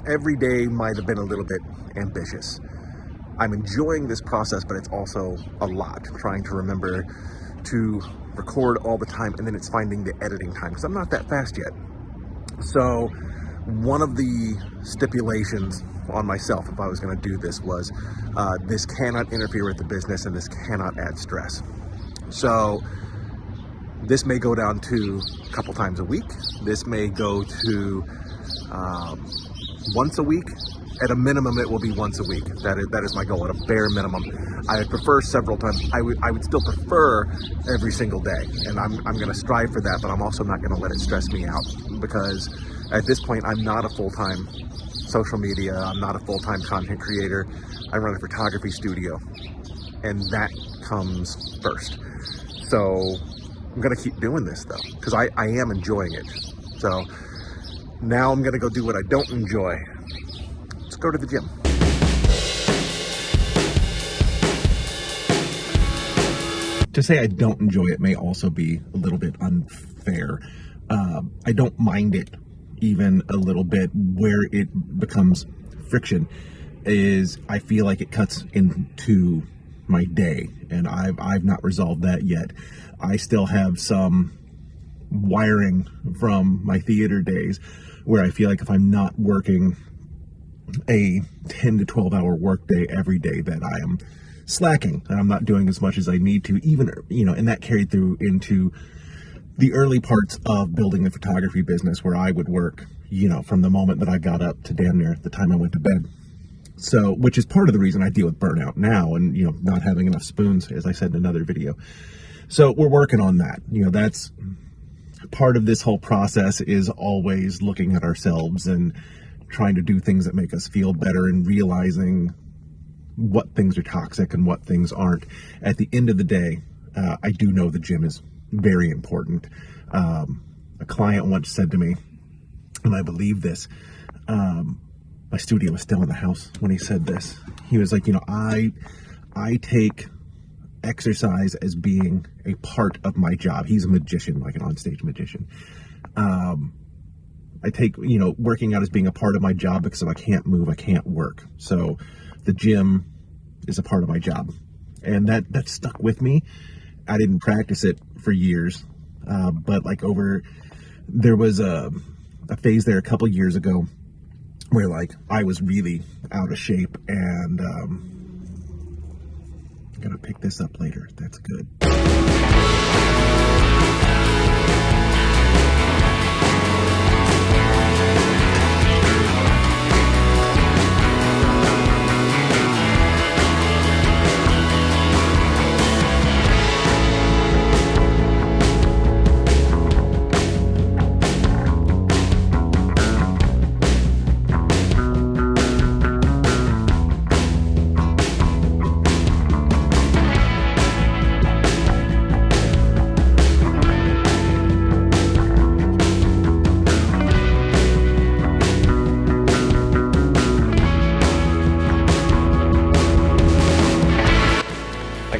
every day might have been a little bit ambitious. I'm enjoying this process, but it's also a lot, trying to remember to record all the time, and then it's finding the editing time, because I'm not that fast yet. So one of the stipulations on myself, if I was going to do this, was this cannot interfere with the business and this cannot add stress. So this may go down to a couple times a week. This may go to once a week. At a minimum, it will be once a week. That is my goal, at a bare minimum. I would prefer several times. I would still prefer every single day, and I'm going to strive for that, but I'm also not going to let it stress me out, because at this point, I'm not a full-time social media, I'm not a full-time content creator. I run a photography studio, and that comes first. So I'm going to keep doing this, though, because I am enjoying it. So now I'm going to go do what I don't enjoy. Let's go to the gym. To say I don't enjoy it may also be a little bit unfair. I don't mind it even a little bit. Where it becomes friction is I feel like it cuts into my day, and I've not resolved that yet. I still have some wiring from my theater days where I feel like if I'm not working a 10 to 12 hour workday every day, that I am slacking and I'm not doing as much as I need to, even, and that carried through into the early parts of building the photography business, where I would work, from the moment that I got up to damn near the time I went to bed. So, which is part of the reason I deal with burnout now, and, not having enough spoons, as I said in another video. So we're working on that. That's part of this whole process, is always looking at ourselves and trying to do things that make us feel better, and realizing what things are toxic and what things aren't. At the end of the day, I do know the gym is very important. A client once said to me, and I believe this, my studio was still in the house when he said this. He was like, I take exercise as being a part of my job. He's a magician, like an onstage magician. I take, working out as being a part of my job, because if I can't move, I can't work. So the gym is a part of my job. And that stuck with me. I didn't practice it for years. But there was a phase there a couple years ago where I was really out of shape, and I'm gonna pick this up later. That's good.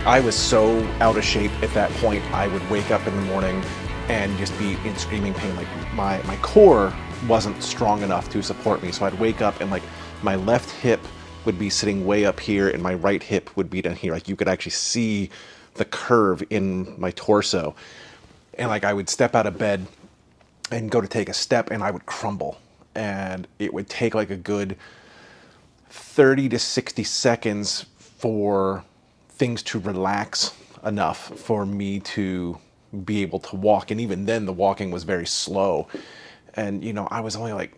I was so out of shape at that point, I would wake up in the morning and just be in screaming pain. My core wasn't strong enough to support me. So I'd wake up and my left hip would be sitting way up here and my right hip would be down here. You could actually see the curve in my torso. And I would step out of bed and go to take a step and I would crumble. And it would take a good 30 to 60 seconds for things to relax enough for me to be able to walk. And even then the walking was very slow. And, I was only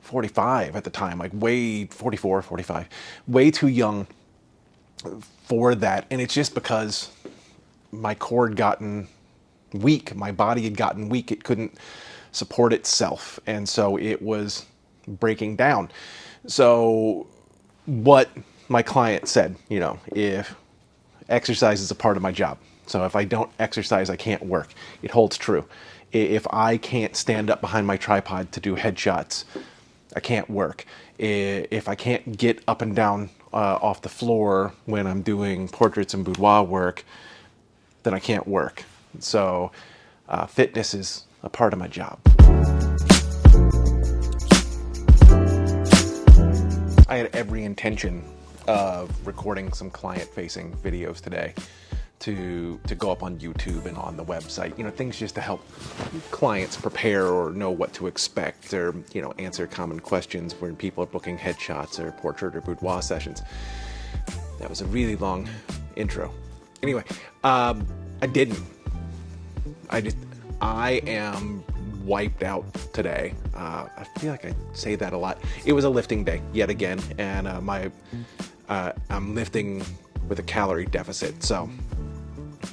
45 at the time, 44, 45, way too young for that. And it's just because my core had gotten weak. My body had gotten weak. It couldn't support itself. And so it was breaking down. So what my client said, if exercise is a part of my job. So if I don't exercise, I can't work. It holds true. If I can't stand up behind my tripod to do headshots, I can't work. If I can't get up and down off the floor when I'm doing portraits and boudoir work, then I can't work. So fitness is a part of my job. I had every intention of recording some client-facing videos today to go up on YouTube and on the website. You know, things just to help clients prepare or know what to expect, or, you know, answer common questions when people are booking headshots or portrait or boudoir sessions. That was a really long intro. Anyway, I didn't. I am wiped out today. I feel like I say that a lot. It was a lifting day yet again, and I'm lifting with a calorie deficit, so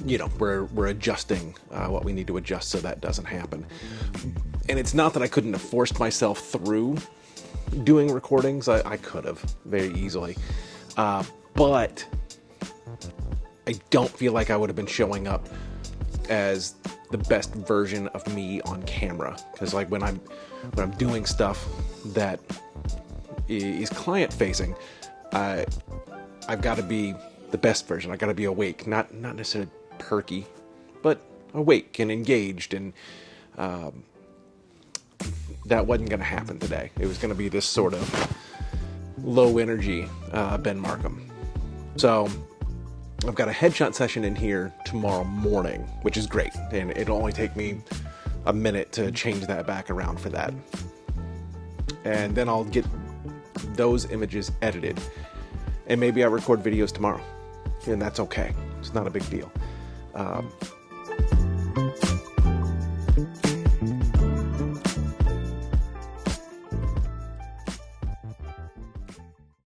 you know we're adjusting what we need to adjust so that doesn't happen. And it's not that I couldn't have forced myself through doing recordings. I could have very easily, but I don't feel like I would have been showing up as the best version of me on camera, because like when I'm doing stuff that is client facing, I've got to be the best version. I got to be awake, not necessarily perky, but awake and engaged, and that wasn't going to happen today. It was going to be this sort of low energy Ben Markham. So I've got a headshot session in here tomorrow morning, which is great, and it'll only take me a minute to change that back around for that. And then I'll get those images edited, and maybe I record videos tomorrow, and that's okay. It's not a big deal.